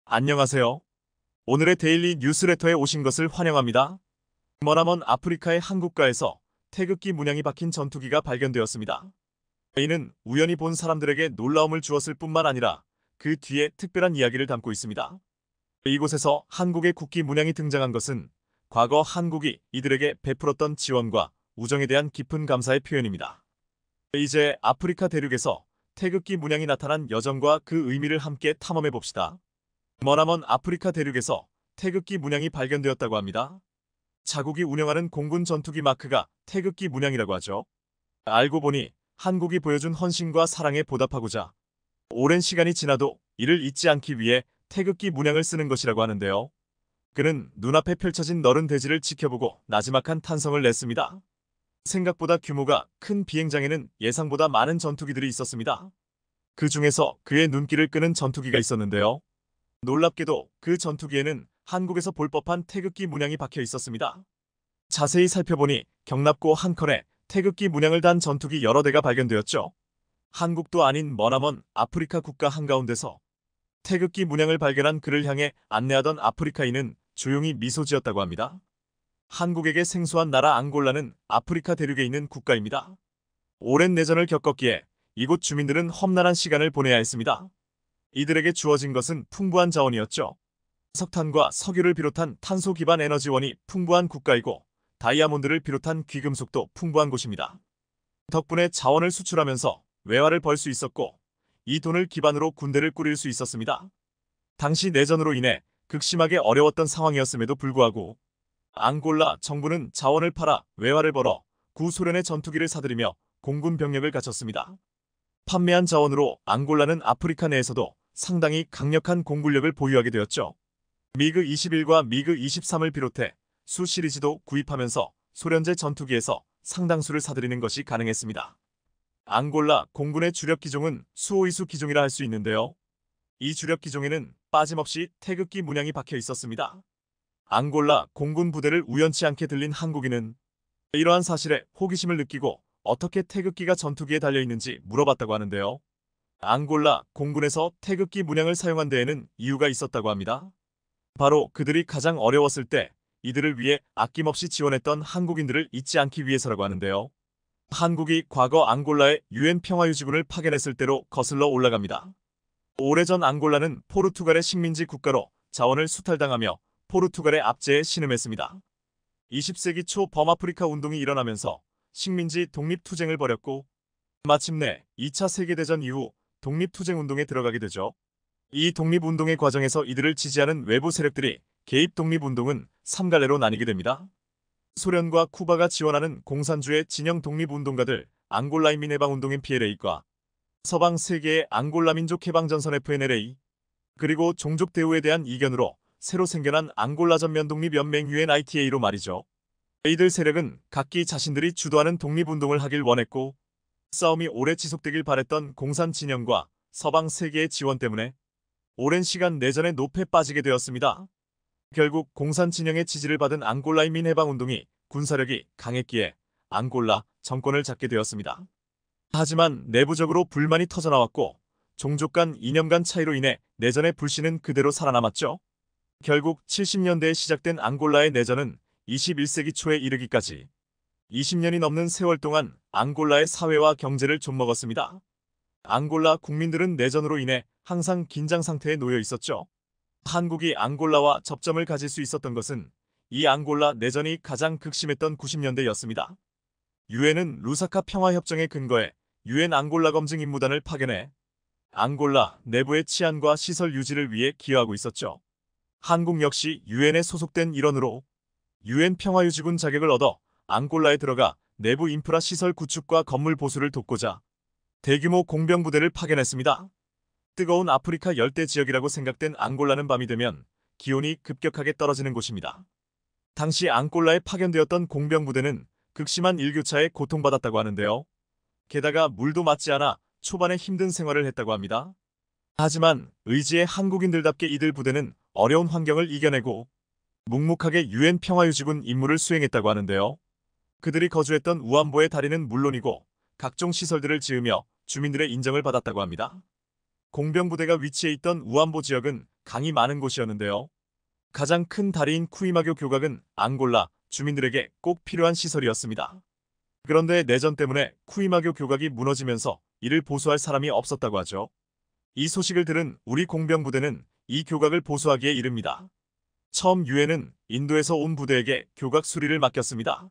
안녕하세요. 오늘의 데일리 뉴스레터에 오신 것을 환영합니다. 머나먼 아프리카의 한 국가에서 태극기 문양이 박힌 전투기가 발견되었습니다. 이는 우연히 본 사람들에게 놀라움을 주었을 뿐만 아니라 그 뒤에 특별한 이야기를 담고 있습니다. 이곳에서 한국의 국기 문양이 등장한 것은 과거 한국이 이들에게 베풀었던 지원과 우정에 대한 깊은 감사의 표현입니다. 이제 아프리카 대륙에서 태극기 문양이 나타난 여정과 그 의미를 함께 탐험해 봅시다. 머나먼 아프리카 대륙에서 태극기 문양이 발견되었다고 합니다. 자국이 운영하는 공군 전투기 마크가 태극기 문양이라고 하죠. 알고 보니 한국이 보여준 헌신과 사랑에 보답하고자 오랜 시간이 지나도 이를 잊지 않기 위해 태극기 문양을 쓰는 것이라고 하는데요. 그는 눈앞에 펼쳐진 너른 대지를 지켜보고 나지막한 탄성을 냈습니다. 생각보다 규모가 큰 비행장에는 예상보다 많은 전투기들이 있었습니다. 그 중에서 그의 눈길을 끄는 전투기가 있었는데요. 놀랍게도 그 전투기에는 한국에서 볼 법한 태극기 문양이 박혀 있었습니다. 자세히 살펴보니 경납고 한 컬에 태극기 문양을 단 전투기 여러 대가 발견되었죠. 한국도 아닌 머나먼 아프리카 국가 한가운데서 태극기 문양을 발견한 그를 향해 안내하던 아프리카인은 조용히 미소 지었다고 합니다. 한국에게 생소한 나라 앙골라는 아프리카 대륙에 있는 국가입니다. 오랜 내전을 겪었기에 이곳 주민들은 험난한 시간을 보내야 했습니다. 이들에게 주어진 것은 풍부한 자원이었죠. 석탄과 석유를 비롯한 탄소 기반 에너지원이 풍부한 국가이고 다이아몬드를 비롯한 귀금속도 풍부한 곳입니다. 덕분에 자원을 수출하면서 외화를 벌 수 있었고 이 돈을 기반으로 군대를 꾸릴 수 있었습니다. 당시 내전으로 인해 극심하게 어려웠던 상황이었음에도 불구하고 앙골라 정부는 자원을 팔아 외화를 벌어 구소련의 전투기를 사들이며 공군 병력을 갖췄습니다. 판매한 자원으로 앙골라는 아프리카 내에서도 상당히 강력한 공군력을 보유하게 되었죠. 미그 21과 미그 23을 비롯해 수 시리즈도 구입하면서 소련제 전투기에서 상당수를 사들이는 것이 가능했습니다. 앙골라 공군의 주력 기종은 수호이수 기종이라 할 수 있는데요. 이 주력 기종에는 빠짐없이 태극기 문양이 박혀 있었습니다. 앙골라 공군 부대를 우연치 않게 들린 한국인은 이러한 사실에 호기심을 느끼고 어떻게 태극기가 전투기에 달려있는지 물어봤다고 하는데요. 앙골라 공군에서 태극기 문양을 사용한 데에는 이유가 있었다고 합니다. 바로 그들이 가장 어려웠을 때 이들을 위해 아낌없이 지원했던 한국인들을 잊지 않기 위해서라고 하는데요. 한국이 과거 앙골라의 유엔 평화유지군을 파견했을 때로 거슬러 올라갑니다. 오래전 앙골라는 포르투갈의 식민지 국가로 자원을 수탈당하며 포르투갈의 압제에 신음했습니다. 20세기 초 범아프리카 운동이 일어나면서 식민지 독립투쟁을 벌였고 마침내 2차 세계대전 이후 독립투쟁운동에 들어가게 되죠. 이 독립운동의 과정에서 이들을 지지하는 외부 세력들이 개입 독립운동은 3갈래로 나뉘게 됩니다. 소련과 쿠바가 지원하는 공산주의 진영 독립운동가들 앙골라인민해방운동인 PLA과 서방 세계의 앙골라민족 해방전선 FNLA 그리고 종족 대우에 대한 이견으로 새로 생겨난 앙골라 전면독립연맹 UNITA로 말이죠. 이들 세력은 각기 자신들이 주도하는 독립운동을 하길 원했고 싸움이 오래 지속되길 바랬던 공산 진영과 서방 세계의 지원 때문에 오랜 시간 내전의 늪에 빠지게 되었습니다. 결국 공산 진영의 지지를 받은 앙골라인민해방운동이 군사력이 강했기에 앙골라 정권을 잡게 되었습니다. 하지만 내부적으로 불만이 터져나왔고 종족 간 이념 간 차이로 인해 내전의 불씨는 그대로 살아남았죠. 결국 70년대에 시작된 앙골라의 내전은 21세기 초에 이르기까지 20년이 넘는 세월 동안 앙골라의 사회와 경제를 좀먹었습니다. 앙골라 국민들은 내전으로 인해 항상 긴장 상태에 놓여 있었죠. 한국이 앙골라와 접점을 가질 수 있었던 것은 이 앙골라 내전이 가장 극심했던 90년대였습니다. 유엔은 루사카 평화협정에 근거해 유엔 앙골라 검증 임무단을 파견해 앙골라 내부의 치안과 시설 유지를 위해 기여하고 있었죠. 한국 역시 유엔에 소속된 일원으로 유엔 평화유지군 자격을 얻어 앙골라에 들어가 내부 인프라 시설 구축과 건물 보수를 돕고자 대규모 공병부대를 파견했습니다. 뜨거운 아프리카 열대 지역이라고 생각된 앙골라는 밤이 되면 기온이 급격하게 떨어지는 곳입니다. 당시 앙골라에 파견되었던 공병부대는 극심한 일교차에 고통받았다고 하는데요. 게다가 물도 맞지 않아 초반에 힘든 생활을 했다고 합니다. 하지만 의지의 한국인들답게 이들 부대는 어려운 환경을 이겨내고 묵묵하게 유엔 평화유지군 임무를 수행했다고 하는데요. 그들이 거주했던 우암보의 다리는 물론이고 각종 시설들을 지으며 주민들의 인정을 받았다고 합니다. 공병부대가 위치해 있던 우암보 지역은 강이 많은 곳이었는데요. 가장 큰 다리인 쿠이마교 교각은 앙골라 주민들에게 꼭 필요한 시설이었습니다. 그런데 내전 때문에 쿠이마교 교각이 무너지면서 이를 보수할 사람이 없었다고 하죠. 이 소식을 들은 우리 공병부대는 이 교각을 보수하기에 이릅니다. 처음 유엔은 인도에서 온 부대에게 교각 수리를 맡겼습니다.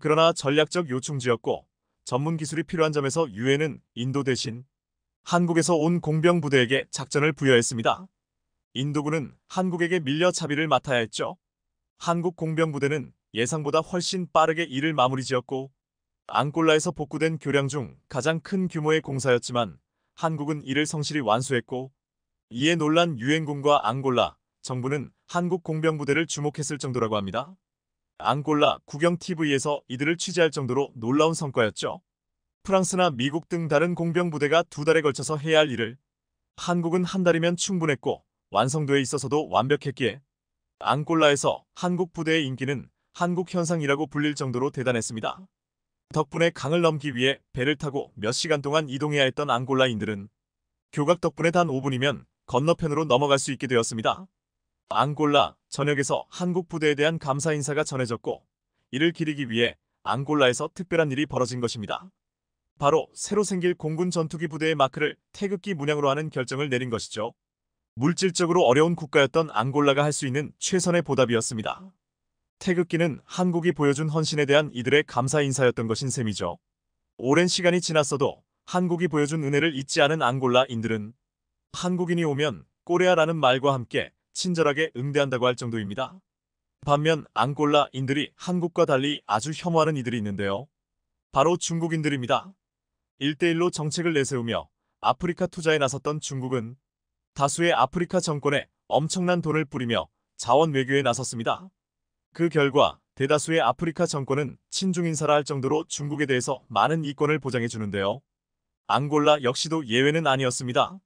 그러나 전략적 요충지였고 전문 기술이 필요한 점에서 유엔은 인도 대신 한국에서 온 공병부대에게 작전을 부여했습니다. 인도군은 한국에게 밀려 자비를 맡아야 했죠. 한국 공병부대는 예상보다 훨씬 빠르게 일을 마무리 지었고 앙골라에서 복구된 교량 중 가장 큰 규모의 공사였지만 한국은 이를 성실히 완수했고 이에 놀란 유엔군과 앙골라 정부는 한국 공병부대를 주목했을 정도라고 합니다. 앙골라 국영 TV에서 이들을 취재할 정도로 놀라운 성과였죠. 프랑스나 미국 등 다른 공병부대가 2달에 걸쳐서 해야 할 일을 한국은 한 달이면 충분했고 완성도에 있어서도 완벽했기에 앙골라에서 한국 부대의 인기는 한국 현상이라고 불릴 정도로 대단했습니다. 덕분에 강을 넘기 위해 배를 타고 몇 시간 동안 이동해야 했던 앙골라인들은 교각 덕분에 단 5분이면 건너편으로 넘어갈 수 있게 되었습니다. 앙골라 전역에서 한국 부대에 대한 감사 인사가 전해졌고 이를 기리기 위해 앙골라에서 특별한 일이 벌어진 것입니다. 바로 새로 생길 공군 전투기 부대의 마크를 태극기 문양으로 하는 결정을 내린 것이죠. 물질적으로 어려운 국가였던 앙골라가 할 수 있는 최선의 보답이었습니다. 태극기는 한국이 보여준 헌신에 대한 이들의 감사 인사였던 것인 셈이죠. 오랜 시간이 지났어도 한국이 보여준 은혜를 잊지 않은 앙골라인들은 한국인이 오면 꼬레아라는 말과 함께 친절하게 응대한다고 할 정도입니다. 반면 앙골라인들이 한국과 달리 아주 혐오하는 이들이 있는데요. 바로 중국인들입니다. 1대1로 정책을 내세우며 아프리카 투자에 나섰던 중국은 다수의 아프리카 정권에 엄청난 돈을 뿌리며 자원 외교에 나섰습니다. 그 결과 대다수의 아프리카 정권은 친중인사라 할 정도로 중국에 대해서 많은 이권을 보장해 주는데요. 앙골라 역시도 예외는 아니었습니다.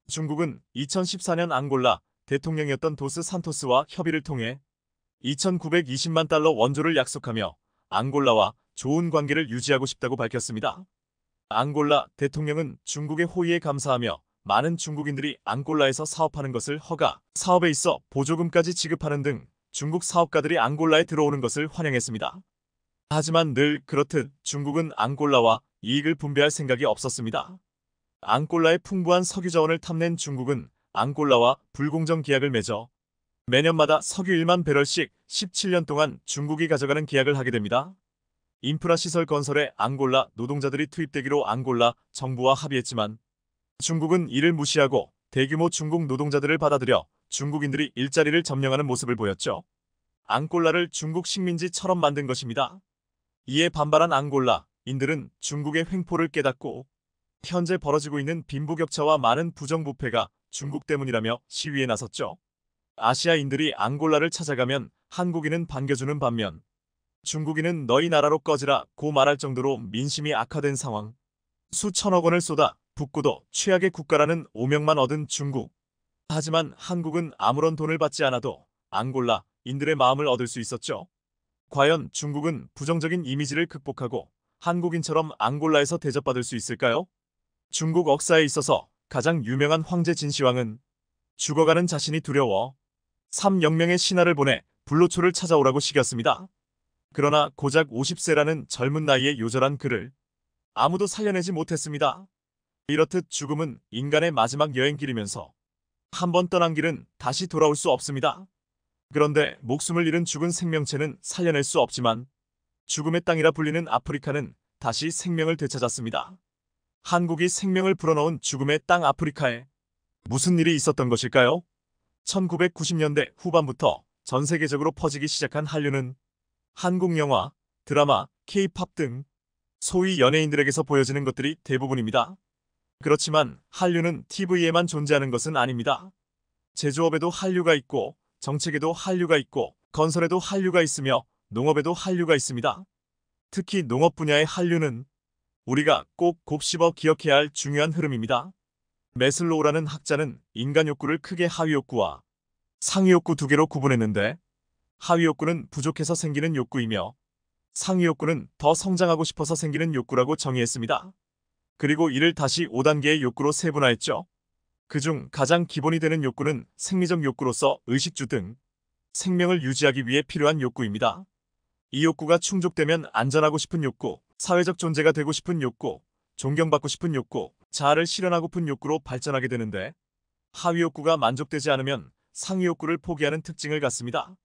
중국은 2014년 앙골라 대통령이었던 도스 산토스와 협의를 통해 2,920만 달러 원조를 약속하며 앙골라와 좋은 관계를 유지하고 싶다고 밝혔습니다. 앙골라 대통령은 중국의 호의에 감사하며 많은 중국인들이 앙골라에서 사업하는 것을 허가, 사업에 있어 보조금까지 지급하는 등 중국 사업가들이 앙골라에 들어오는 것을 환영했습니다. 하지만 늘 그렇듯 중국은 앙골라와 이익을 분배할 생각이 없었습니다. 앙골라의 풍부한 석유 자원을 탐낸 중국은 앙골라와 불공정 계약을 맺어 매년마다 석유 1만 배럴씩 17년 동안 중국이 가져가는 계약을 하게 됩니다. 인프라 시설 건설에 앙골라 노동자들이 투입되기로 앙골라 정부와 합의했지만 중국은 이를 무시하고 대규모 중국 노동자들을 받아들여 중국인들이 일자리를 점령하는 모습을 보였죠. 앙골라를 중국 식민지처럼 만든 것입니다. 이에 반발한 앙골라인들은 중국의 횡포를 깨닫고 현재 벌어지고 있는 빈부격차와 많은 부정부패가 중국 때문이라며 시위에 나섰죠. 아시아인들이 앙골라를 찾아가면 한국인은 반겨주는 반면 중국인은 너희 나라로 꺼지라 고 말할 정도로 민심이 악화된 상황. 수천억 원을 쏟아 붓고도 최악의 국가라는 오명만 얻은 중국. 하지만 한국은 아무런 돈을 받지 않아도 앙골라인들의 마음을 얻을 수 있었죠. 과연 중국은 부정적인 이미지를 극복하고 한국인처럼 앙골라에서 대접받을 수 있을까요? 중국 역사에 있어서 가장 유명한 황제 진시황은 죽어가는 자신이 두려워 3영명의 신하를 보내 불로초를 찾아오라고 시켰습니다. 그러나 고작 50세라는 젊은 나이에 요절한 그를 아무도 살려내지 못했습니다. 이렇듯 죽음은 인간의 마지막 여행길이면서 한 번 떠난 길은 다시 돌아올 수 없습니다. 그런데 목숨을 잃은 죽은 생명체는 살려낼 수 없지만 죽음의 땅이라 불리는 아프리카는 다시 생명을 되찾았습니다. 한국이 생명을 불어넣은 죽음의 땅 아프리카에 무슨 일이 있었던 것일까요? 1990년대 후반부터 전 세계적으로 퍼지기 시작한 한류는 한국 영화, 드라마, K-팝 등 소위 연예인들에게서 보여지는 것들이 대부분입니다. 그렇지만 한류는 TV에만 존재하는 것은 아닙니다. 제조업에도 한류가 있고 정책에도 한류가 있고 건설에도 한류가 있으며 농업에도 한류가 있습니다. 특히 농업 분야의 한류는 우리가 꼭 곱씹어 기억해야 할 중요한 흐름입니다. 매슬로우라는 학자는 인간 욕구를 크게 하위 욕구와 상위 욕구 두 개로 구분했는데 하위 욕구는 부족해서 생기는 욕구이며 상위 욕구는 더 성장하고 싶어서 생기는 욕구라고 정의했습니다. 그리고 이를 다시 5단계의 욕구로 세분화했죠. 그중 가장 기본이 되는 욕구는 생리적 욕구로서 의식주 등 생명을 유지하기 위해 필요한 욕구입니다. 이 욕구가 충족되면 안전하고 싶은 욕구, 사회적 존재가 되고 싶은 욕구, 존경받고 싶은 욕구, 자아를 실현하고픈 욕구로 발전하게 되는데, 하위 욕구가 만족되지 않으면 상위 욕구를 포기하는 특징을 갖습니다.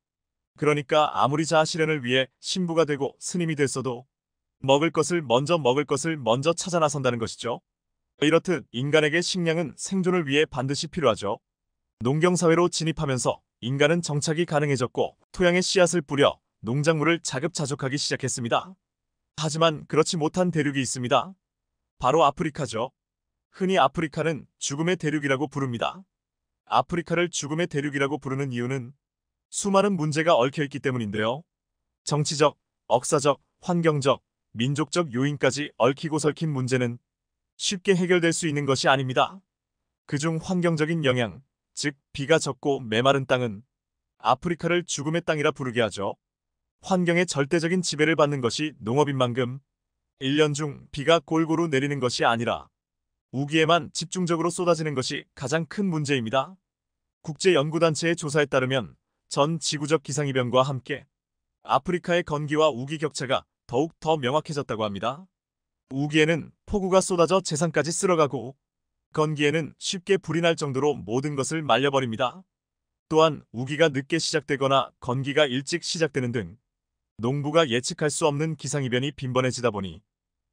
그러니까 아무리 자아 실현을 위해 신부가 되고 스님이 됐어도 먹을 것을 먼저 찾아 나선다는 것이죠. 이렇듯 인간에게 식량은 생존을 위해 반드시 필요하죠. 농경사회로 진입하면서 인간은 정착이 가능해졌고 토양에 씨앗을 뿌려 농작물을 자급자족하기 시작했습니다. 하지만 그렇지 못한 대륙이 있습니다. 바로 아프리카죠. 흔히 아프리카는 죽음의 대륙이라고 부릅니다. 아프리카를 죽음의 대륙이라고 부르는 이유는 수많은 문제가 얽혀있기 때문인데요. 정치적, 역사적, 환경적, 민족적 요인까지 얽히고 설킨 문제는 쉽게 해결될 수 있는 것이 아닙니다. 그중 환경적인 영향, 즉 비가 적고 메마른 땅은 아프리카를 죽음의 땅이라 부르게 하죠. 환경의 절대적인 지배를 받는 것이 농업인 만큼 1년 중 비가 골고루 내리는 것이 아니라 우기에만 집중적으로 쏟아지는 것이 가장 큰 문제입니다. 국제연구단체의 조사에 따르면 전 지구적 기상이변과 함께 아프리카의 건기와 우기 격차가 더욱 더 명확해졌다고 합니다. 우기에는 폭우가 쏟아져 재산까지 쓸어가고 건기에는 쉽게 불이 날 정도로 모든 것을 말려버립니다. 또한 우기가 늦게 시작되거나 건기가 일찍 시작되는 등 농부가 예측할 수 없는 기상이변이 빈번해지다 보니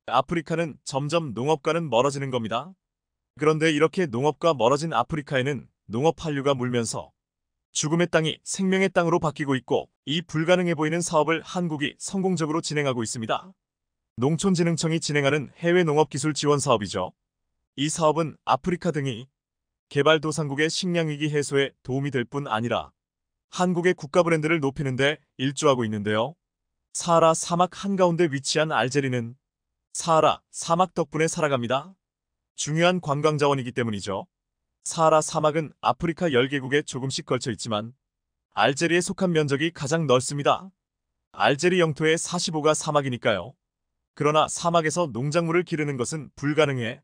아프리카는 점점 농업과는 멀어지는 겁니다. 그런데 이렇게 농업과 멀어진 아프리카에는 농업 한류가 물면서 죽음의 땅이 생명의 땅으로 바뀌고 있고 이 불가능해 보이는 사업을 한국이 성공적으로 진행하고 있습니다. 농촌진흥청이 진행하는 해외 농업기술 지원 사업이죠. 이 사업은 아프리카 등이 개발도상국의 식량위기 해소에 도움이 될 뿐 아니라 한국의 국가 브랜드를 높이는 데 일조하고 있는데요. 사하라 사막 한가운데 위치한 알제리는 사하라 사막 덕분에 살아갑니다. 중요한 관광자원이기 때문이죠. 사하라 사막은 아프리카 10개국에 조금씩 걸쳐 있지만 알제리에 속한 면적이 가장 넓습니다. 알제리 영토의 45가 사막이니까요. 그러나 사막에서 농작물을 기르는 것은 불가능해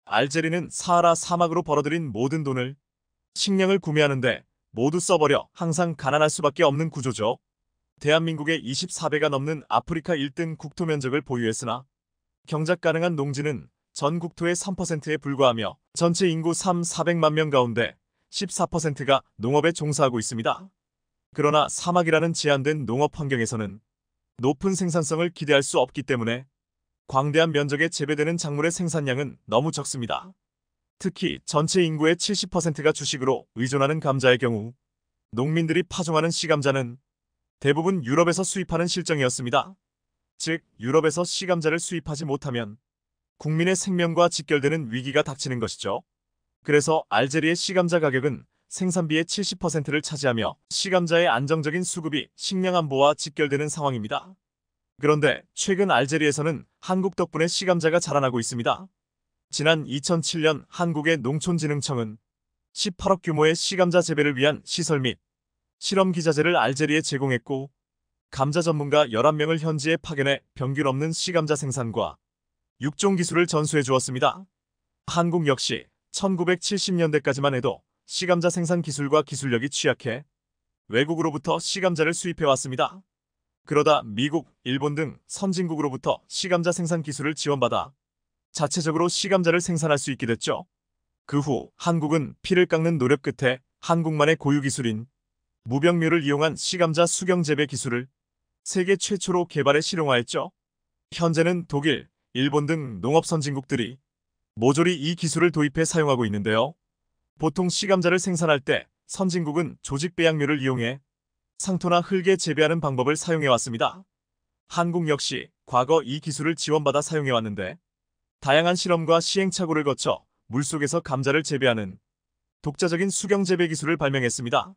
알제리는 사하라 사막으로 벌어들인 모든 돈을 식량을 구매하는데 모두 써버려 항상 가난할 수밖에 없는 구조죠. 대한민국의 24배가 넘는 아프리카 1등 국토 면적을 보유했으나 경작 가능한 농지는 전 국토의 3%에 불과하며 전체 인구 400만 명 가운데 14%가 농업에 종사하고 있습니다. 그러나 사막이라는 제한된 농업 환경에서는 높은 생산성을 기대할 수 없기 때문에 광대한 면적에 재배되는 작물의 생산량은 너무 적습니다. 특히 전체 인구의 70%가 주식으로 의존하는 감자의 경우 농민들이 파종하는 씨감자는 대부분 유럽에서 수입하는 실정이었습니다. 즉, 유럽에서 씨감자를 수입하지 못하면 국민의 생명과 직결되는 위기가 닥치는 것이죠. 그래서 알제리의 씨감자 가격은 생산비의 70%를 차지하며 씨감자의 안정적인 수급이 식량 안보와 직결되는 상황입니다. 그런데 최근 알제리에서는 한국 덕분에 씨감자가 자라나고 있습니다. 지난 2007년 한국의 농촌진흥청은 18억 규모의 씨감자 재배를 위한 시설 및 실험 기자재를 알제리에 제공했고 감자 전문가 11명을 현지에 파견해 병균 없는 씨감자 생산과 육종 기술을 전수해 주었습니다. 한국 역시 1970년대까지만 해도 씨감자 생산 기술과 기술력이 취약해 외국으로부터 씨감자를 수입해 왔습니다. 그러다 미국, 일본 등 선진국으로부터 씨감자 생산 기술을 지원받아 자체적으로 씨감자를 생산할 수 있게 됐죠. 그 후 한국은 피를 깎는 노력 끝에 한국만의 고유 기술인 무병묘를 이용한 씨감자 수경 재배 기술을 세계 최초로 개발해 실용화했죠. 현재는 독일, 일본 등 농업 선진국들이 모조리 이 기술을 도입해 사용하고 있는데요. 보통 씨감자를 생산할 때 선진국은 조직 배양묘를 이용해 상토나 흙에 재배하는 방법을 사용해왔습니다. 한국 역시 과거 이 기술을 지원받아 사용해왔는데 다양한 실험과 시행착오를 거쳐 물속에서 감자를 재배하는 독자적인 수경 재배 기술을 발명했습니다.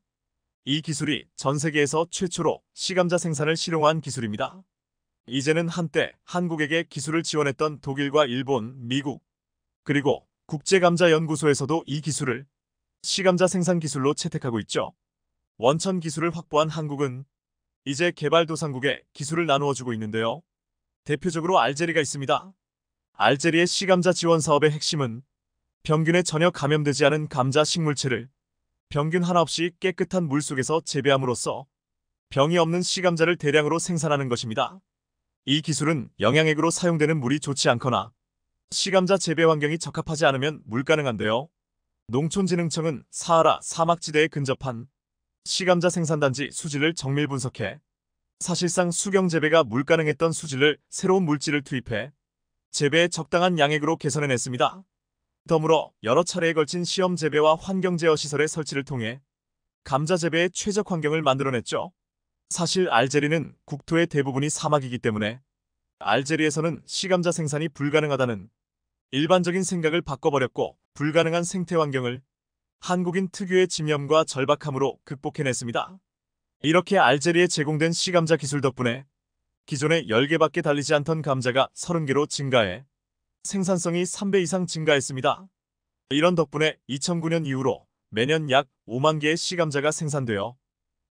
이 기술이 전 세계에서 최초로 씨감자 생산을 실용화한 기술입니다. 이제는 한때 한국에게 기술을 지원했던 독일과 일본, 미국, 그리고 국제감자연구소에서도 이 기술을 씨감자 생산 기술로 채택하고 있죠. 원천 기술을 확보한 한국은 이제 개발도상국에 기술을 나누어주고 있는데요. 대표적으로 알제리가 있습니다. 알제리의 씨감자 지원 사업의 핵심은 병균에 전혀 감염되지 않은 감자 식물체를 병균 하나 없이 깨끗한 물속에서 재배함으로써 병이 없는 씨감자를 대량으로 생산하는 것입니다. 이 기술은 영양액으로 사용되는 물이 좋지 않거나 씨감자 재배 환경이 적합하지 않으면 불가능한데요. 농촌진흥청은 사하라 사막지대에 근접한 씨감자 생산단지 수질을 정밀 분석해 사실상 수경 재배가 불가능했던 수질을 새로운 물질을 투입해 재배에 적당한 양액으로 개선해냈습니다. 더불어 여러 차례에 걸친 시험 재배와 환경 제어 시설의 설치를 통해 감자 재배의 최적 환경을 만들어냈죠. 사실 알제리는 국토의 대부분이 사막이기 때문에 알제리에서는 씨감자 생산이 불가능하다는 일반적인 생각을 바꿔버렸고 불가능한 생태 환경을 한국인 특유의 집념과 절박함으로 극복해냈습니다. 이렇게 알제리에 제공된 씨감자 기술 덕분에 기존에 10개밖에 달리지 않던 감자가 30개로 증가해 생산성이 3배 이상 증가했습니다. 이런 덕분에 2009년 이후로 매년 약 5만 개의 씨감자가 생산되어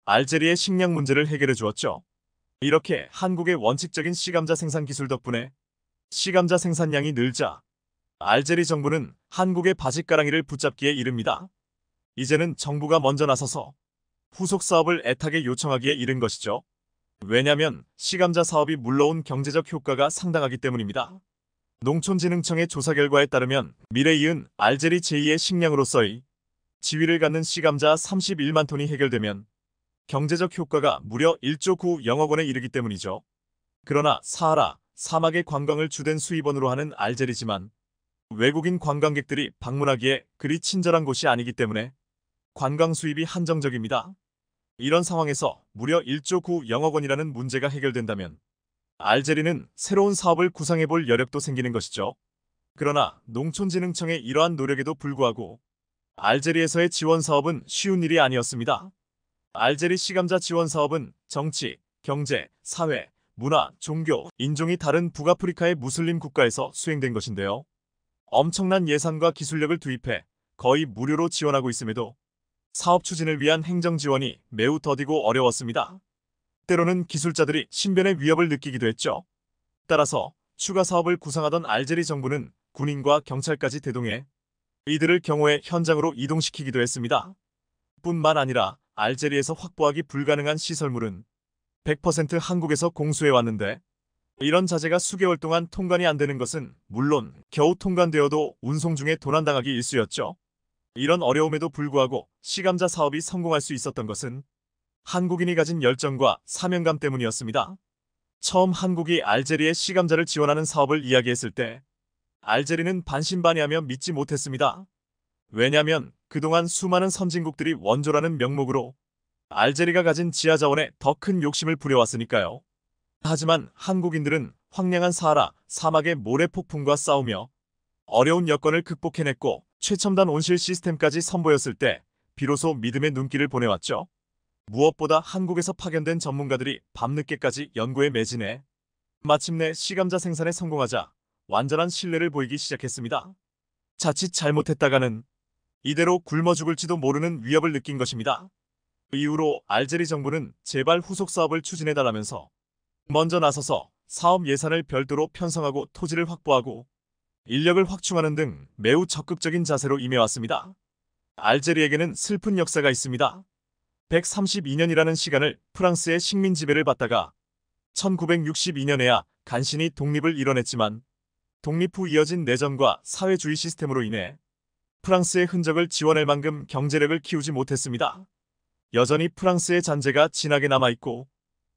알제리의 식량 문제를 해결해 주었죠. 이렇게 한국의 원칙적인 씨감자 생산 기술 덕분에 씨감자 생산량이 늘자 알제리 정부는 한국의 바짓가랑이를 붙잡기에 이릅니다. 이제는 정부가 먼저 나서서 후속 사업을 애타게 요청하기에 이른 것이죠. 왜냐면 씨감자 사업이 물러온 경제적 효과가 상당하기 때문입니다. 농촌진흥청의 조사 결과에 따르면 미래 이은 알제리 제2의 식량으로서의 지위를 갖는 씨감자 31만 톤이 해결되면 경제적 효과가 무려 1조 9억억 원에 이르기 때문이죠. 그러나 사하라 사막의 관광을 주된 수입원으로 하는 알제리지만 외국인 관광객들이 방문하기에 그리 친절한 곳이 아니기 때문에 관광 수입이 한정적입니다. 이런 상황에서 무려 1조 9억억 원이라는 문제가 해결된다면 알제리는 새로운 사업을 구상해볼 여력도 생기는 것이죠. 그러나 농촌진흥청의 이러한 노력에도 불구하고 알제리에서의 지원 사업은 쉬운 일이 아니었습니다. 알제리 씨감자 지원 사업은 정치, 경제, 사회, 문화, 종교, 인종이 다른 북아프리카의 무슬림 국가에서 수행된 것인데요. 엄청난 예산과 기술력을 투입해 거의 무료로 지원하고 있음에도 사업 추진을 위한 행정 지원이 매우 더디고 어려웠습니다. 때로는 기술자들이 신변의 위협을 느끼기도 했죠. 따라서 추가 사업을 구상하던 알제리 정부는 군인과 경찰까지 대동해 이들을 경호해 현장으로 이동시키기도 했습니다. 뿐만 아니라 알제리에서 확보하기 불가능한 시설물은 100% 한국에서 공수해왔는데 이런 자재가 수개월 동안 통관이 안 되는 것은 물론 겨우 통관되어도 운송 중에 도난당하기 일쑤였죠. 이런 어려움에도 불구하고 씨감자 사업이 성공할 수 있었던 것은 한국인이 가진 열정과 사명감 때문이었습니다. 처음 한국이 알제리에 씨감자를 지원하는 사업을 이야기했을 때 알제리는 반신반의하며 믿지 못했습니다. 왜냐하면 그동안 수많은 선진국들이 원조라는 명목으로 알제리가 가진 지하자원에 더 큰 욕심을 부려왔으니까요. 하지만 한국인들은 황량한 사하라 사막의 모래폭풍과 싸우며 어려운 여건을 극복해냈고 최첨단 온실 시스템까지 선보였을 때 비로소 믿음의 눈길을 보내왔죠. 무엇보다 한국에서 파견된 전문가들이 밤늦게까지 연구에 매진해 마침내 씨감자 생산에 성공하자 완전한 신뢰를 보이기 시작했습니다. 자칫 잘못했다가는 이대로 굶어 죽을지도 모르는 위협을 느낀 것입니다. 그 이후로 알제리 정부는 재발 후속 사업을 추진해달라면서 먼저 나서서 사업 예산을 별도로 편성하고 토지를 확보하고 인력을 확충하는 등 매우 적극적인 자세로 임해왔습니다. 알제리에게는 슬픈 역사가 있습니다. 132년이라는 시간을 프랑스의 식민 지배를 받다가 1962년에야 간신히 독립을 이뤄냈지만 독립 후 이어진 내전과 사회주의 시스템으로 인해 프랑스의 흔적을 지워낼 만큼 경제력을 키우지 못했습니다. 여전히 프랑스의 잔재가 진하게 남아있고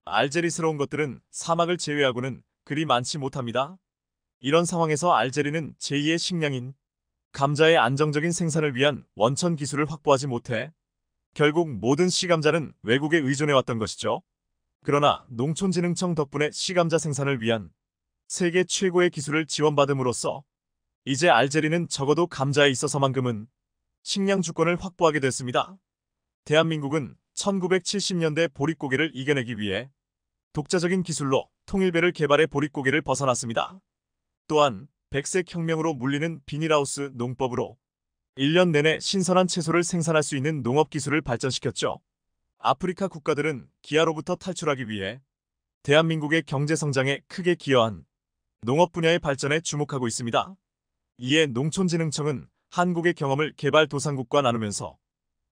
알제리스러운 것들은 사막을 제외하고는 그리 많지 못합니다. 이런 상황에서 알제리는 제2의 식량인 감자의 안정적인 생산을 위한 원천 기술을 확보하지 못해 결국 모든 씨감자는 외국에 의존해왔던 것이죠. 그러나 농촌진흥청 덕분에 씨감자 생산을 위한 세계 최고의 기술을 지원받음으로써 이제 알제리는 적어도 감자에 있어서만큼은 식량 주권을 확보하게 됐습니다. 대한민국은 1970년대 보릿고개를 이겨내기 위해 독자적인 기술로 통일배를 개발해 보릿고개를 벗어났습니다. 또한 백색 혁명으로 물리는 비닐하우스 농법으로 1년 내내 신선한 채소를 생산할 수 있는 농업기술을 발전시켰죠. 아프리카 국가들은 기아로부터 탈출하기 위해 대한민국의 경제성장에 크게 기여한 농업 분야의 발전에 주목하고 있습니다. 이에 농촌진흥청은 한국의 경험을 개발도상국과 나누면서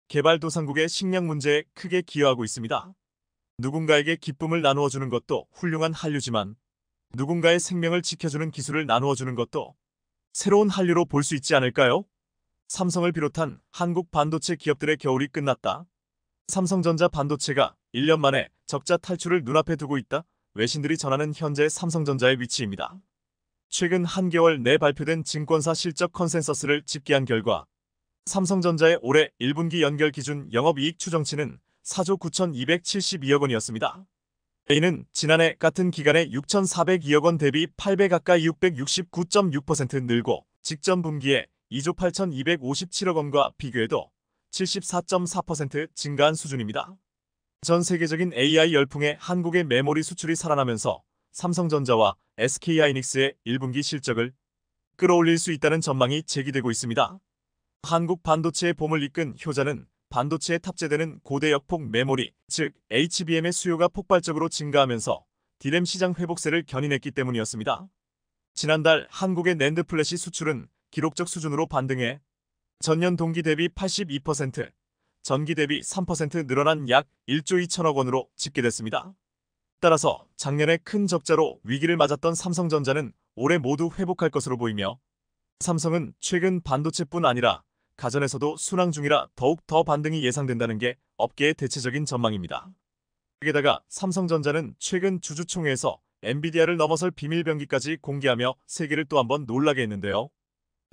개발도상국의 식량 문제에 크게 기여하고 있습니다. 누군가에게 기쁨을 나누어주는 것도 훌륭한 한류지만 누군가의 생명을 지켜주는 기술을 나누어주는 것도 새로운 한류로 볼 수 있지 않을까요? 삼성을 비롯한 한국 반도체 기업들의 겨울이 끝났다. 삼성전자 반도체가 1년 만에 적자 탈출을 눈앞에 두고 있다. 외신들이 전하는 현재 삼성전자의 위치입니다. 최근 한 개월 내 발표된 증권사 실적 컨센서스를 집계한 결과 삼성전자의 올해 1분기 연결 기준 영업이익 추정치는 4조 9,272억 원이었습니다. A는 지난해 같은 기간에 6,402억 원 대비 8배 가까이 669.6% 늘고 직전 분기에 2조 8,257억 원과 비교해도 74.4% 증가한 수준입니다. 전 세계적인 AI 열풍에 한국의 메모리 수출이 살아나면서 삼성전자와 SK하이닉스의 1분기 실적을 끌어올릴 수 있다는 전망이 제기되고 있습니다. 한국 반도체의 봄을 이끈 효자는 반도체에 탑재되는 고대 역폭 메모리, 즉 HBM의 수요가 폭발적으로 증가하면서 디램 시장 회복세를 견인했기 때문이었습니다. 지난달 한국의 낸드 플래시 수출은 기록적 수준으로 반등해 전년 동기 대비 82%, 전기 대비 3% 늘어난 약 1조 2천억 원으로 집계됐습니다. 따라서 작년에 큰 적자로 위기를 맞았던 삼성전자는 올해 모두 회복할 것으로 보이며 삼성은 최근 반도체뿐 아니라 가전에서도 순항 중이라 더욱 더 반등이 예상된다는 게 업계의 대체적인 전망입니다. 게다가 삼성전자는 최근 주주총회에서 엔비디아를 넘어설 비밀병기까지 공개하며 세계를 또 한번 놀라게 했는데요.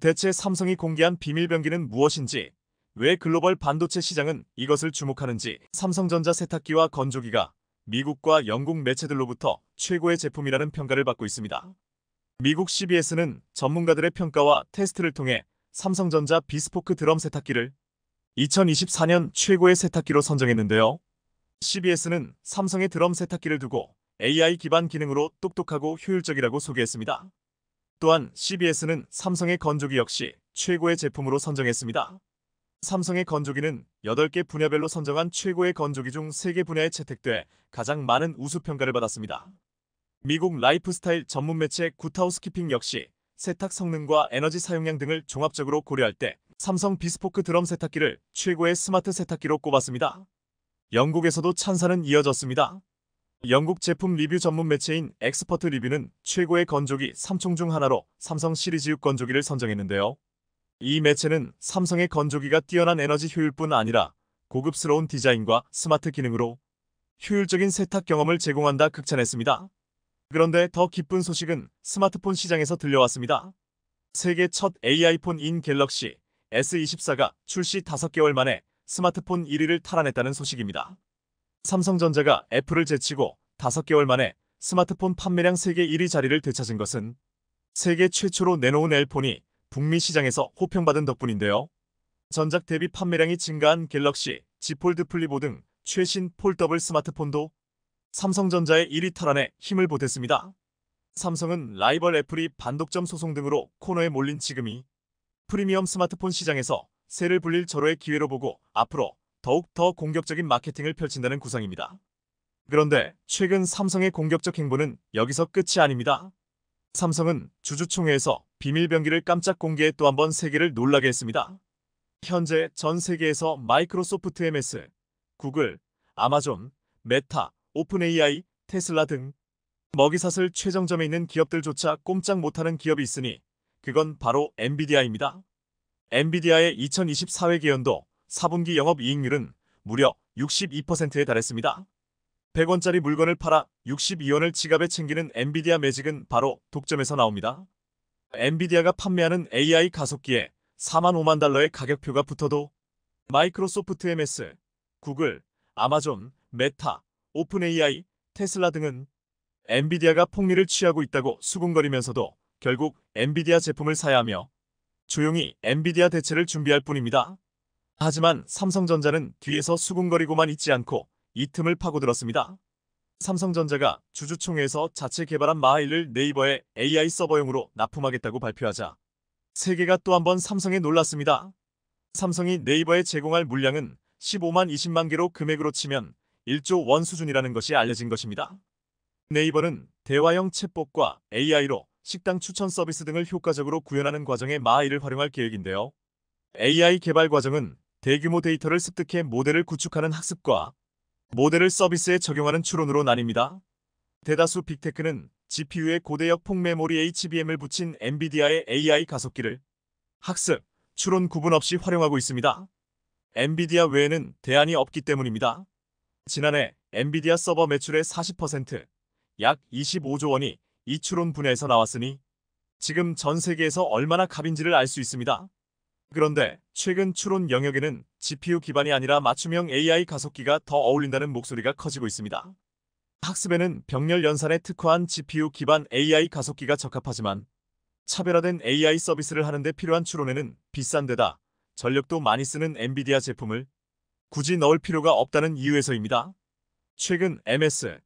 대체 삼성이 공개한 비밀병기는 무엇인지, 왜 글로벌 반도체 시장은 이것을 주목하는지, 삼성전자 세탁기와 건조기가 미국과 영국 매체들로부터 최고의 제품이라는 평가를 받고 있습니다. 미국 CBS는 전문가들의 평가와 테스트를 통해 삼성전자 비스포크 드럼 세탁기를 2024년 최고의 세탁기로 선정했는데요. CBS는 삼성의 드럼 세탁기를 두고 AI 기반 기능으로 똑똑하고 효율적이라고 소개했습니다. 또한 CBS는 삼성의 건조기 역시 최고의 제품으로 선정했습니다. 삼성의 건조기는 8개 분야별로 선정한 최고의 건조기 중 3개 분야에 채택돼 가장 많은 우수평가를 받았습니다. 미국 라이프스타일 전문 매체 굿하우스키핑 역시 세탁 성능과 에너지 사용량 등을 종합적으로 고려할 때 삼성 비스포크 드럼 세탁기를 최고의 스마트 세탁기로 꼽았습니다. 영국에서도 찬사는 이어졌습니다. 영국 제품 리뷰 전문 매체인 엑스퍼트 리뷰는 최고의 건조기 3총 중 하나로 삼성 시리즈 6 건조기를 선정했는데요. 이 매체는 삼성의 건조기가 뛰어난 에너지 효율뿐 아니라 고급스러운 디자인과 스마트 기능으로 효율적인 세탁 경험을 제공한다 극찬했습니다. 그런데 더 기쁜 소식은 스마트폰 시장에서 들려왔습니다. 세계 첫 AI폰인 갤럭시 S24가 출시 5개월 만에 스마트폰 1위를 탈환했다는 소식입니다. 삼성전자가 애플을 제치고 5개월 만에 스마트폰 판매량 세계 1위 자리를 되찾은 것은 세계 최초로 내놓은 L폰이 북미 시장에서 호평받은 덕분인데요. 전작 대비 판매량이 증가한 갤럭시, Z 폴드 플립 5 등 최신 폴더블 스마트폰도 삼성전자의 1위 탈환에 힘을 보탰습니다. 삼성은 라이벌 애플이 반독점 소송 등으로 코너에 몰린 지금이 프리미엄 스마트폰 시장에서 새를 불릴 절호의 기회로 보고 앞으로 더욱 더 공격적인 마케팅을 펼친다는 구상입니다. 그런데 최근 삼성의 공격적 행보는 여기서 끝이 아닙니다. 삼성은 주주총회에서 비밀병기를 깜짝 공개해 또 한 번 세계를 놀라게 했습니다. 현재 전 세계에서 마이크로소프트 MS, 구글, 아마존, 메타, 오픈 AI, 테슬라 등 먹이사슬 최정점에 있는 기업들조차 꼼짝 못하는 기업이 있으니 그건 바로 엔비디아입니다. 엔비디아의 2024회계연도 4분기 영업이익률은 무려 62%에 달했습니다. 100원짜리 물건을 팔아 62원을 지갑에 챙기는 엔비디아 매직은 바로 독점에서 나옵니다. 엔비디아가 판매하는 AI 가속기에 4만 5만 달러의 가격표가 붙어도 마이크로소프트 MS, 구글, 아마존, 메타, 오픈 AI, 테슬라 등은 엔비디아가 폭리를 취하고 있다고 수군거리면서도 결국 엔비디아 제품을 사야 하며 조용히 엔비디아 대체를 준비할 뿐입니다. 하지만 삼성전자는 뒤에서 수군거리고만 있지 않고 이 틈을 파고들었습니다. 삼성전자가 주주총회에서 자체 개발한 마하일을 네이버의 AI 서버용으로 납품하겠다고 발표하자 세계가 또 한 번 삼성에 놀랐습니다. 삼성이 네이버에 제공할 물량은 15만 20만 개로 금액으로 치면 1조 원 수준이라는 것이 알려진 것입니다. 네이버는 대화형 챗봇과 AI로 식당 추천 서비스 등을 효과적으로 구현하는 과정에 마하일을 활용할 계획인데요. AI 개발 과정은 대규모 데이터를 습득해 모델을 구축하는 학습과 모델을 서비스에 적용하는 추론으로 나뉩니다. 대다수 빅테크는 GPU에 고대역 폭메모리 HBM을 붙인 엔비디아의 AI 가속기를 학습, 추론 구분 없이 활용하고 있습니다. 엔비디아 외에는 대안이 없기 때문입니다. 지난해 엔비디아 서버 매출의 40%, 약 25조 원이 이 추론 분야에서 나왔으니 지금 전 세계에서 얼마나 갑인지를 알 수 있습니다. 그런데 최근 추론 영역에는 GPU 기반이 아니라 맞춤형 AI 가속기가 더 어울린다는 목소리가 커지고 있습니다. 학습에는 병렬 연산에 특화한 GPU 기반 AI 가속기가 적합하지만 차별화된 AI 서비스를 하는데 필요한 추론에는 비싼 데다 전력도 많이 쓰는 엔비디아 제품을 굳이 넣을 필요가 없다는 이유에서입니다. 최근 MS,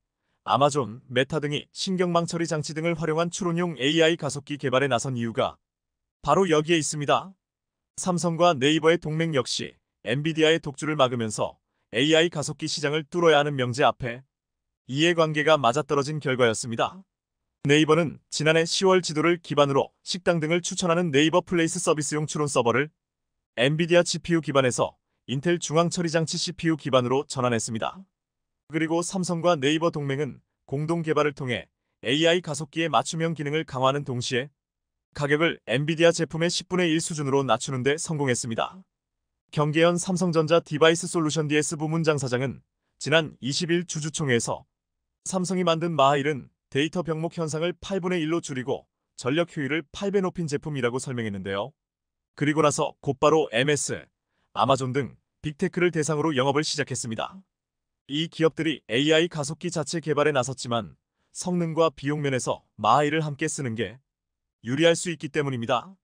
아마존, 메타 등이 신경망 처리 장치 등을 활용한 추론용 AI 가속기 개발에 나선 이유가 바로 여기에 있습니다. 삼성과 네이버의 동맹 역시 엔비디아의 독주를 막으면서 AI 가속기 시장을 뚫어야 하는 명제 앞에 이해관계가 맞아떨어진 결과였습니다. 네이버는 지난해 10월 지도를 기반으로 식당 등을 추천하는 네이버 플레이스 서비스용 추론 서버를 엔비디아 GPU 기반에서 인텔 중앙처리장치 CPU 기반으로 전환했습니다. 그리고 삼성과 네이버 동맹은 공동 개발을 통해 AI 가속기의 맞춤형 기능을 강화하는 동시에 가격을 엔비디아 제품의 10분의 1 수준으로 낮추는 데 성공했습니다. 경계현 삼성전자 디바이스 솔루션 DS 부문장 사장은 지난 20일 주주총회에서 삼성이 만든 마하1은 데이터 병목 현상을 8분의 1로 줄이고 전력 효율을 8배 높인 제품이라고 설명했는데요. 그리고 나서 곧바로 MS, 아마존 등 빅테크를 대상으로 영업을 시작했습니다. 이 기업들이 AI 가속기 자체 개발에 나섰지만 성능과 비용 면에서 마하1을 함께 쓰는 게 유리할 수 있기 때문입니다.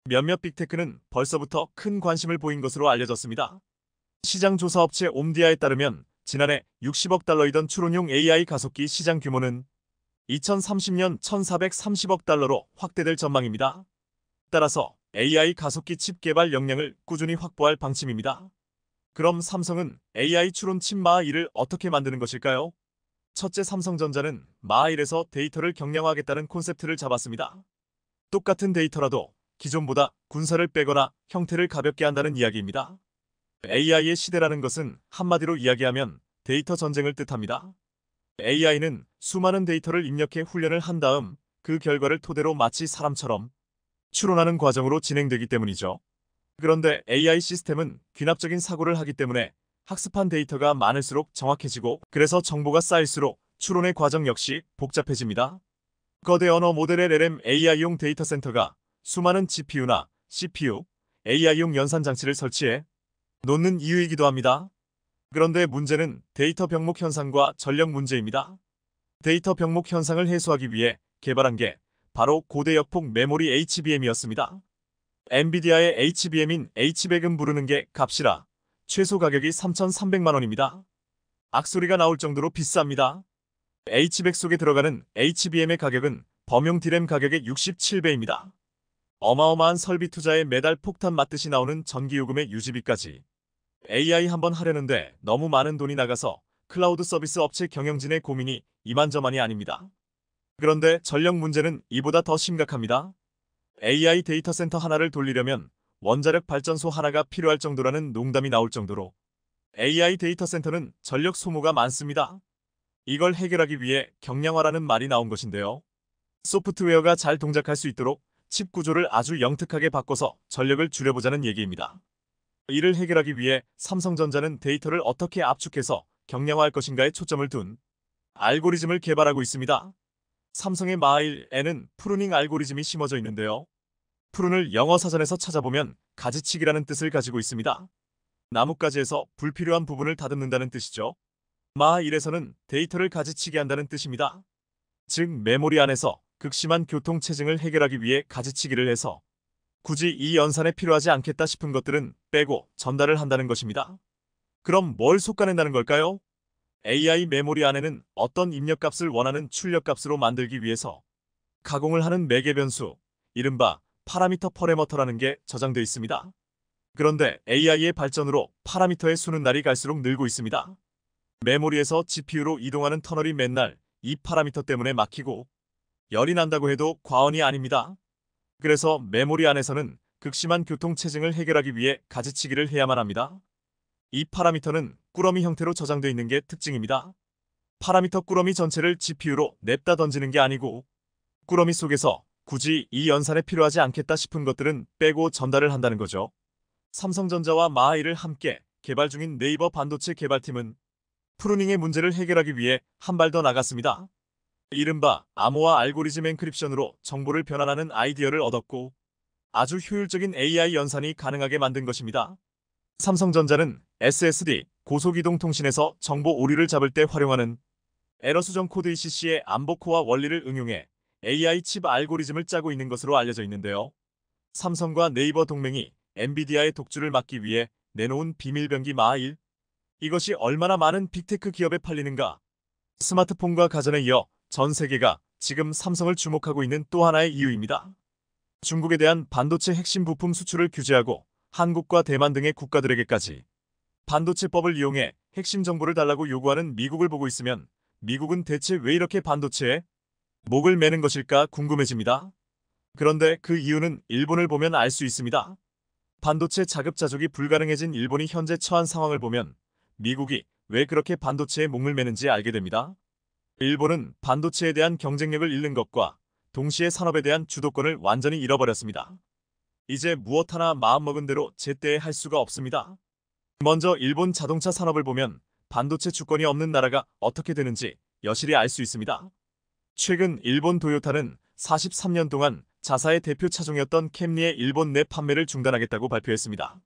몇몇 빅테크는 벌써부터 큰 관심을 보인 것으로 알려졌습니다. 시장 조사 업체 옴디아에 따르면 지난해 60억 달러이던 추론용 AI 가속기 시장 규모는 2030년 1430억 달러로 확대될 전망입니다. 따라서 AI 가속기 칩 개발 역량을 꾸준히 확보할 방침입니다. 그럼 삼성은 AI 추론 칩 마하1을 어떻게 만드는 것일까요? 첫째, 삼성전자는 마하1에서 데이터를 경량화하겠다는 콘셉트를 잡았습니다. 똑같은 데이터라도 기존보다 군사를 빼거나 형태를 가볍게 한다는 이야기입니다. AI의 시대라는 것은 한마디로 이야기하면 데이터 전쟁을 뜻합니다. AI는 수많은 데이터를 입력해 훈련을 한 다음 그 결과를 토대로 마치 사람처럼 추론하는 과정으로 진행되기 때문이죠. 그런데 AI 시스템은 귀납적인 사고를 하기 때문에 학습한 데이터가 많을수록 정확해지고 그래서 정보가 쌓일수록 추론의 과정 역시 복잡해집니다. 거대 언어 모델의 LLM AI용 데이터 센터가 수많은 GPU나 CPU, AI용 연산 장치를 설치해 놓는 이유이기도 합니다. 그런데 문제는 데이터 병목 현상과 전력 문제입니다. 데이터 병목 현상을 해소하기 위해 개발한 게 바로 고대 역폭 메모리 HBM이었습니다. 엔비디아의 HBM인 H100은 부르는 게 값이라 최소 가격이 3,300만 원입니다. 악소리가 나올 정도로 비쌉니다. H100 속에 들어가는 HBM의 가격은 범용 D램 가격의 67배입니다. 어마어마한 설비 투자에 매달 폭탄 맞듯이 나오는 전기요금의 유지비까지 AI 한번 하려는데 너무 많은 돈이 나가서 클라우드 서비스 업체 경영진의 고민이 이만저만이 아닙니다. 그런데 전력 문제는 이보다 더 심각합니다. AI 데이터 센터 하나를 돌리려면 원자력 발전소 하나가 필요할 정도라는 농담이 나올 정도로 AI 데이터 센터는 전력 소모가 많습니다. 이걸 해결하기 위해 경량화라는 말이 나온 것인데요. 소프트웨어가 잘 동작할 수 있도록 칩 구조를 아주 영특하게 바꿔서 전력을 줄여보자는 얘기입니다. 이를 해결하기 위해 삼성전자는 데이터를 어떻게 압축해서 경량화할 것인가에 초점을 둔 알고리즘을 개발하고 있습니다. 삼성의 마하1에는 프루닝 알고리즘이 심어져 있는데요. 프룬을 영어 사전에서 찾아보면 가지치기라는 뜻을 가지고 있습니다. 나뭇가지에서 불필요한 부분을 다듬는다는 뜻이죠. 마하1에서는 데이터를 가지치기 한다는 뜻입니다. 즉 메모리 안에서 극심한 교통체증을 해결하기 위해 가지치기를 해서 굳이 이 연산에 필요하지 않겠다 싶은 것들은 빼고 전달을 한다는 것입니다. 그럼 뭘 솎아낸다는 걸까요? AI 메모리 안에는 어떤 입력값을 원하는 출력값으로 만들기 위해서 가공을 하는 매개 변수, 이른바 파라미터 퍼레머터라는 게 저장되어 있습니다. 그런데 AI의 발전으로 파라미터의 수는 날이 갈수록 늘고 있습니다. 메모리에서 GPU로 이동하는 터널이 맨날 이 파라미터 때문에 막히고 열이 난다고 해도 과언이 아닙니다. 그래서 메모리 안에서는 극심한 교통체증을 해결하기 위해 가지치기를 해야만 합니다. 이 파라미터는 꾸러미 형태로 저장되어 있는 게 특징입니다. 파라미터 꾸러미 전체를 GPU로 냅다 던지는 게 아니고 꾸러미 속에서 굳이 이 연산에 필요하지 않겠다 싶은 것들은 빼고 전달을 한다는 거죠. 삼성전자와 마하이를 함께 개발 중인 네이버 반도체 개발팀은 프루닝의 문제를 해결하기 위해 한 발 더 나갔습니다. 이른바 암호화 알고리즘 엔크립션으로 정보를 변환하는 아이디어를 얻었고 아주 효율적인 AI 연산이 가능하게 만든 것입니다. 삼성전자는 SSD, 고속이동통신에서 정보 오류를 잡을 때 활용하는 에러 수정 코드 ECC의 암버코어 원리를 응용해 AI 칩 알고리즘을 짜고 있는 것으로 알려져 있는데요. 삼성과 네이버 동맹이 엔비디아의 독주를 막기 위해 내놓은 비밀병기 마하일. 이것이 얼마나 많은 빅테크 기업에 팔리는가. 스마트폰과 가전에 이어 전 세계가 지금 삼성을 주목하고 있는 또 하나의 이유입니다. 중국에 대한 반도체 핵심 부품 수출을 규제하고 한국과 대만 등의 국가들에게까지 반도체법을 이용해 핵심 정보를 달라고 요구하는 미국을 보고 있으면 미국은 대체 왜 이렇게 반도체에 목을 매는 것일까 궁금해집니다. 그런데 그 이유는 일본을 보면 알 수 있습니다. 반도체 자급자족이 불가능해진 일본이 현재 처한 상황을 보면 미국이 왜 그렇게 반도체에 목을 매는지 알게 됩니다. 일본은 반도체에 대한 경쟁력을 잃는 것과 동시에 산업에 대한 주도권을 완전히 잃어버렸습니다. 이제 무엇 하나 마음먹은 대로 제때에 할 수가 없습니다. 먼저 일본 자동차 산업을 보면 반도체 주권이 없는 나라가 어떻게 되는지 여실히 알 수 있습니다. 최근 일본 도요타는 43년 동안 자사의 대표 차종이었던 캠리의 일본 내 판매를 중단하겠다고 발표했습니다.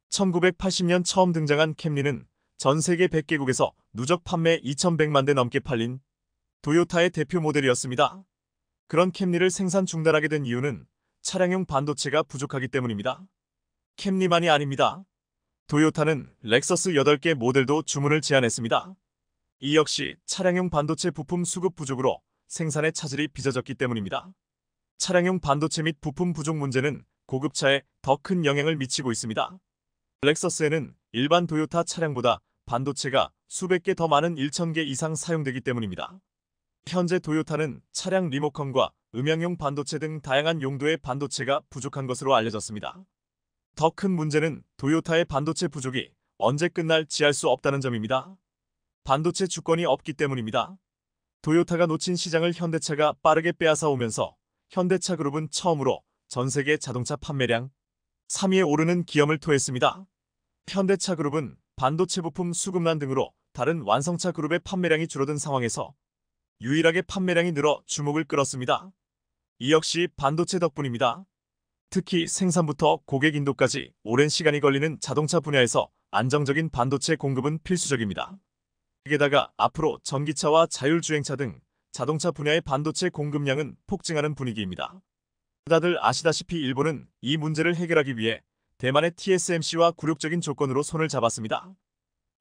1980년 처음 등장한 캠리는 전 세계 100개국에서 누적 판매 2100만 대 넘게 팔린 도요타의 대표 모델이었습니다. 그런 캠리를 생산 중단하게 된 이유는 차량용 반도체가 부족하기 때문입니다. 캠리만이 아닙니다. 도요타는 렉서스 8개 모델도 주문을 제한했습니다. 이 역시 차량용 반도체 부품 수급 부족으로 생산의 차질이 빚어졌기 때문입니다. 차량용 반도체 및 부품 부족 문제는 고급차에 더 큰 영향을 미치고 있습니다. 렉서스에는 일반 도요타 차량보다 반도체가 수백 개 더 많은 1000개 이상 사용되기 때문입니다. 현재 도요타는 차량 리모컨과 음향용 반도체 등 다양한 용도의 반도체가 부족한 것으로 알려졌습니다. 더 큰 문제는 도요타의 반도체 부족이 언제 끝날지 알 수 없다는 점입니다. 반도체 주권이 없기 때문입니다. 도요타가 놓친 시장을 현대차가 빠르게 빼앗아 오면서 현대차 그룹은 처음으로 전 세계 자동차 판매량 3위에 오르는 기염을 토했습니다. 현대차 그룹은 반도체 부품 수급난 등으로 다른 완성차 그룹의 판매량이 줄어든 상황에서 유일하게 판매량이 늘어 주목을 끌었습니다. 이 역시 반도체 덕분입니다. 특히 생산부터 고객 인도까지 오랜 시간이 걸리는 자동차 분야에서 안정적인 반도체 공급은 필수적입니다. 게다가 앞으로 전기차와 자율주행차 등 자동차 분야의 반도체 공급량은 폭증하는 분위기입니다. 다들 아시다시피 일본은 이 문제를 해결하기 위해 대만의 TSMC와 굴욕적인 조건으로 손을 잡았습니다.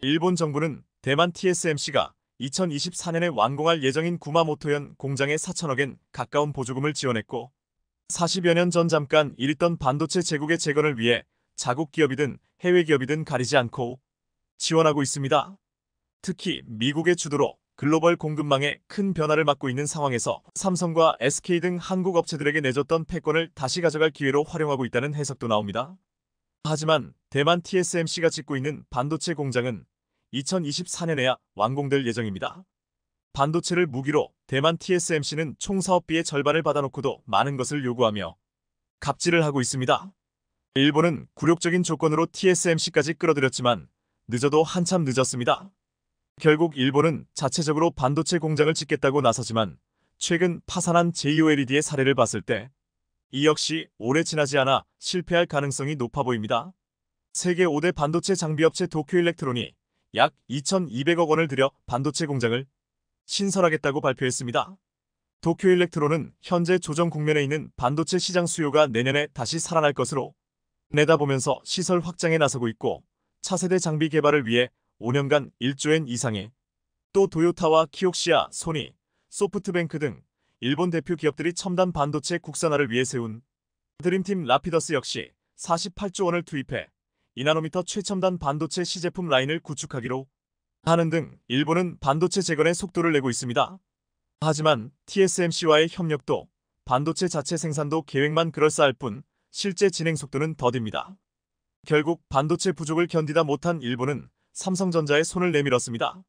일본 정부는 대만 TSMC가 2024년에 완공할 예정인 구마모토현 공장에 4천억엔 가까운 보조금을 지원했고 40여 년 전 잠깐 일했던 반도체 제국의 재건을 위해 자국 기업이든 해외 기업이든 가리지 않고 지원하고 있습니다. 특히 미국의 주도로 글로벌 공급망에 큰 변화를 맞고 있는 상황에서 삼성과 SK 등 한국 업체들에게 내줬던 패권을 다시 가져갈 기회로 활용하고 있다는 해석도 나옵니다. 하지만 대만 TSMC가 짓고 있는 반도체 공장은 2024년에야 완공될 예정입니다. 반도체를 무기로 대만 TSMC는 총 사업비의 절반을 받아놓고도 많은 것을 요구하며 갑질을 하고 있습니다. 일본은 굴욕적인 조건으로 TSMC까지 끌어들였지만 늦어도 한참 늦었습니다. 결국 일본은 자체적으로 반도체 공장을 짓겠다고 나서지만 최근 파산한 JOLED의 사례를 봤을 때 이 역시 오래 지나지 않아 실패할 가능성이 높아 보입니다. 세계 5대 반도체 장비업체 도쿄일렉트론이 약 2,200억 원을 들여 반도체 공장을 신설하겠다고 발표했습니다. 도쿄일렉트론은 현재 조정 국면에 있는 반도체 시장 수요가 내년에 다시 살아날 것으로 내다보면서 시설 확장에 나서고 있고 차세대 장비 개발을 위해 5년간 1조엔 이상의 또 도요타와 키옥시아, 소니, 소프트뱅크 등 일본 대표 기업들이 첨단 반도체 국산화를 위해 세운 드림팀 라피더스 역시 48조 원을 투입해 2나노미터 최첨단 반도체 시제품 라인을 구축하기로 하는 등 일본은 반도체 재건에 속도를 내고 있습니다. 하지만 TSMC와의 협력도 반도체 자체 생산도 계획만 그럴싸할 뿐 실제 진행 속도는 더딥니다. 결국 반도체 부족을 견디다 못한 일본은 삼성전자에 손을 내밀었습니다.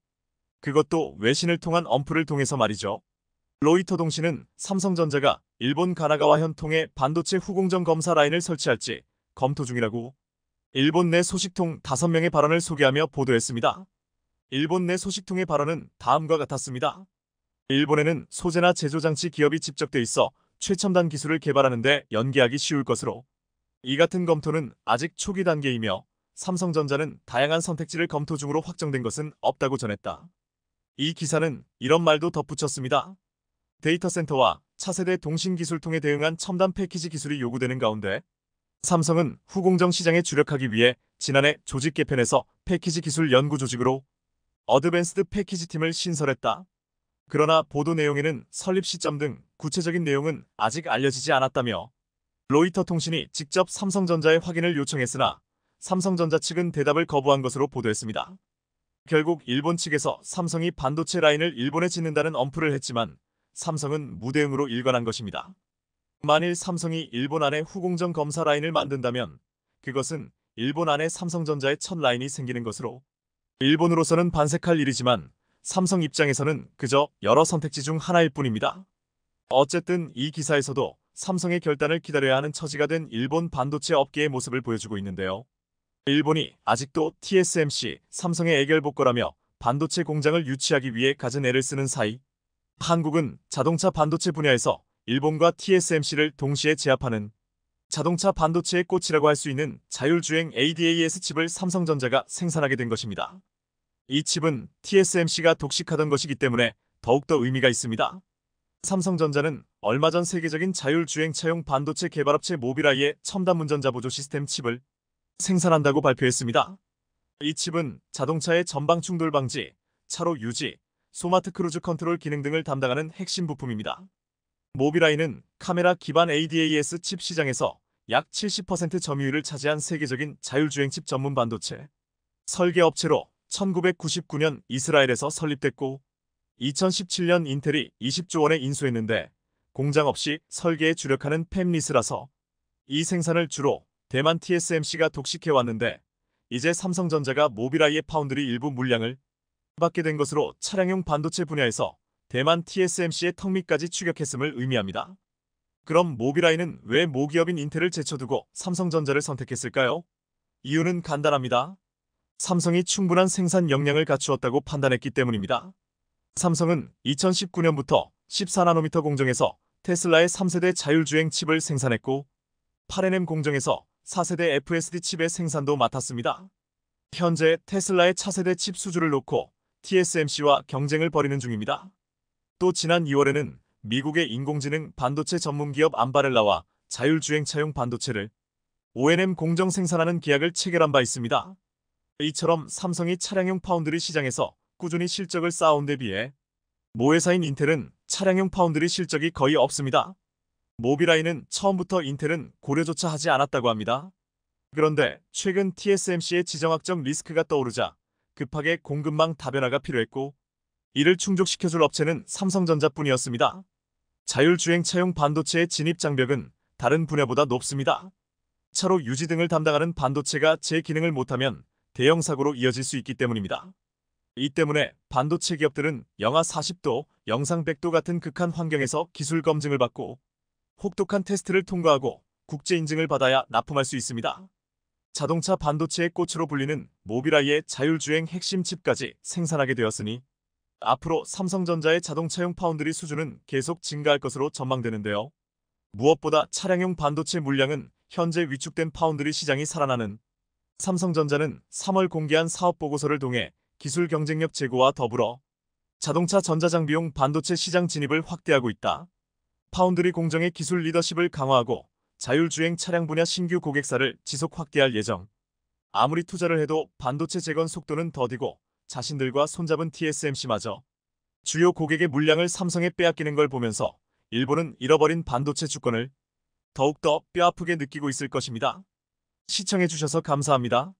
그것도 외신을 통한 엄프를 통해서 말이죠. 로이터 통신은 삼성전자가 일본 가나가와현 통에 반도체 후공정 검사 라인을 설치할지 검토 중이라고 일본 내 소식통 5명의 발언을 소개하며 보도했습니다. 일본 내 소식통의 발언은 다음과 같았습니다. 일본에는 소재나 제조장치 기업이 집적돼 있어 최첨단 기술을 개발하는 데 연계하기 쉬울 것으로 이 같은 검토는 아직 초기 단계이며 삼성전자는 다양한 선택지를 검토 중으로 확정된 것은 없다고 전했다. 이 기사는 이런 말도 덧붙였습니다. 데이터 센터와 차세대 동신기술통에 대응한 첨단 패키지 기술이 요구되는 가운데 삼성은 후공정 시장에 주력하기 위해 지난해 조직 개편에서 패키지 기술 연구 조직으로 어드밴스드 패키지 팀을 신설했다. 그러나 보도 내용에는 설립 시점 등 구체적인 내용은 아직 알려지지 않았다며 로이터 통신이 직접 삼성전자에 확인을 요청했으나 삼성전자 측은 대답을 거부한 것으로 보도했습니다. 결국 일본 측에서 삼성이 반도체 라인을 일본에 짓는다는 엄프를 했지만 삼성은 무대응으로 일관한 것입니다. 만일 삼성이 일본 안에 후공정 검사 라인을 만든다면 그것은 일본 안에 삼성전자의 첫 라인이 생기는 것으로 일본으로서는 반색할 일이지만 삼성 입장에서는 그저 여러 선택지 중 하나일 뿐입니다. 어쨌든 이 기사에서도 삼성의 결단을 기다려야 하는 처지가 된 일본 반도체 업계의 모습을 보여주고 있는데요. 일본이 아직도 TSMC, 삼성의 애결복거라며 반도체 공장을 유치하기 위해 갖은 애를 쓰는 사이 한국은 자동차 반도체 분야에서 일본과 TSMC를 동시에 제압하는 자동차 반도체의 꽃이라고 할 수 있는 자율주행 ADAS 칩을 삼성전자가 생산하게 된 것입니다. 이 칩은 TSMC가 독식하던 것이기 때문에 더욱더 의미가 있습니다. 삼성전자는 얼마 전 세계적인 자율주행차용 반도체 개발업체 모비라이의 첨단 운전자 보조 시스템 칩을 생산한다고 발표했습니다. 이 칩은 자동차의 전방 충돌 방지, 차로 유지, 스마트 크루즈 컨트롤 기능 등을 담당하는 핵심 부품입니다. 모비라이는 카메라 기반 ADAS 칩 시장에서 약 70% 점유율을 차지한 세계적인 자율주행 칩 전문 반도체 설계 업체로 1999년 이스라엘에서 설립됐고 2017년 인텔이 20조 원에 인수했는데 공장 없이 설계에 주력하는 팹리스라서 이 생산을 주로 대만 TSMC가 독식해왔는데 이제 삼성전자가 모비라이의 파운드리 일부 물량을 받게 된 것으로 차량용 반도체 분야에서 대만 TSMC의 턱밑까지 추격했음을 의미합니다. 그럼 모비라이는 왜 모기업인 인텔을 제쳐두고 삼성전자를 선택했을까요? 이유는 간단합니다. 삼성이 충분한 생산 역량을 갖추었다고 판단했기 때문입니다. 삼성은 2019년부터 14나노미터 공정에서 테슬라의 3세대 자율주행 칩을 생산했고 8nm 공정에서 4세대 FSD 칩의 생산도 맡았습니다. 현재 테슬라의 차세대 칩 수주를 놓고 TSMC와 경쟁을 벌이는 중입니다. 또 지난 2월에는 미국의 인공지능 반도체 전문기업 암바렐라와 자율주행차용 반도체를 5nm 공정 생산하는 계약을 체결한 바 있습니다. 이처럼 삼성이 차량용 파운드리 시장에서 꾸준히 실적을 쌓아온 데 비해 모회사인 인텔은 차량용 파운드리 실적이 거의 없습니다. 모비라이는 처음부터 인텔은 고려조차 하지 않았다고 합니다. 그런데 최근 TSMC의 지정학적 리스크가 떠오르자 급하게 공급망 다변화가 필요했고 이를 충족시켜줄 업체는 삼성전자뿐이었습니다. 자율주행차용 반도체의 진입 장벽은 다른 분야보다 높습니다. 차로 유지 등을 담당하는 반도체가 제 기능을 못하면 대형 사고로 이어질 수 있기 때문입니다. 이 때문에 반도체 기업들은 영하 40도, 영상 100도 같은 극한 환경에서 기술 검증을 받고 혹독한 테스트를 통과하고 국제 인증을 받아야 납품할 수 있습니다. 자동차 반도체의 꽃으로 불리는 모비라이의 자율주행 핵심 칩까지 생산하게 되었으니 앞으로 삼성전자의 자동차용 파운드리 수준은 계속 증가할 것으로 전망되는데요. 무엇보다 차량용 반도체 물량은 현재 위축된 파운드리 시장이 살아나는 삼성전자는 3월 공개한 사업보고서를 통해 기술 경쟁력 제고와 더불어 자동차 전자장비용 반도체 시장 진입을 확대하고 있다. 파운드리 공정의 기술 리더십을 강화하고 자율주행 차량 분야 신규 고객사를 지속 확대할 예정. 아무리 투자를 해도 반도체 재건 속도는 더디고 자신들과 손잡은 TSMC마저 주요 고객의 물량을 삼성에 빼앗기는 걸 보면서 일본은 잃어버린 반도체 주권을 더욱더 뼈아프게 느끼고 있을 것입니다. 시청해주셔서 감사합니다.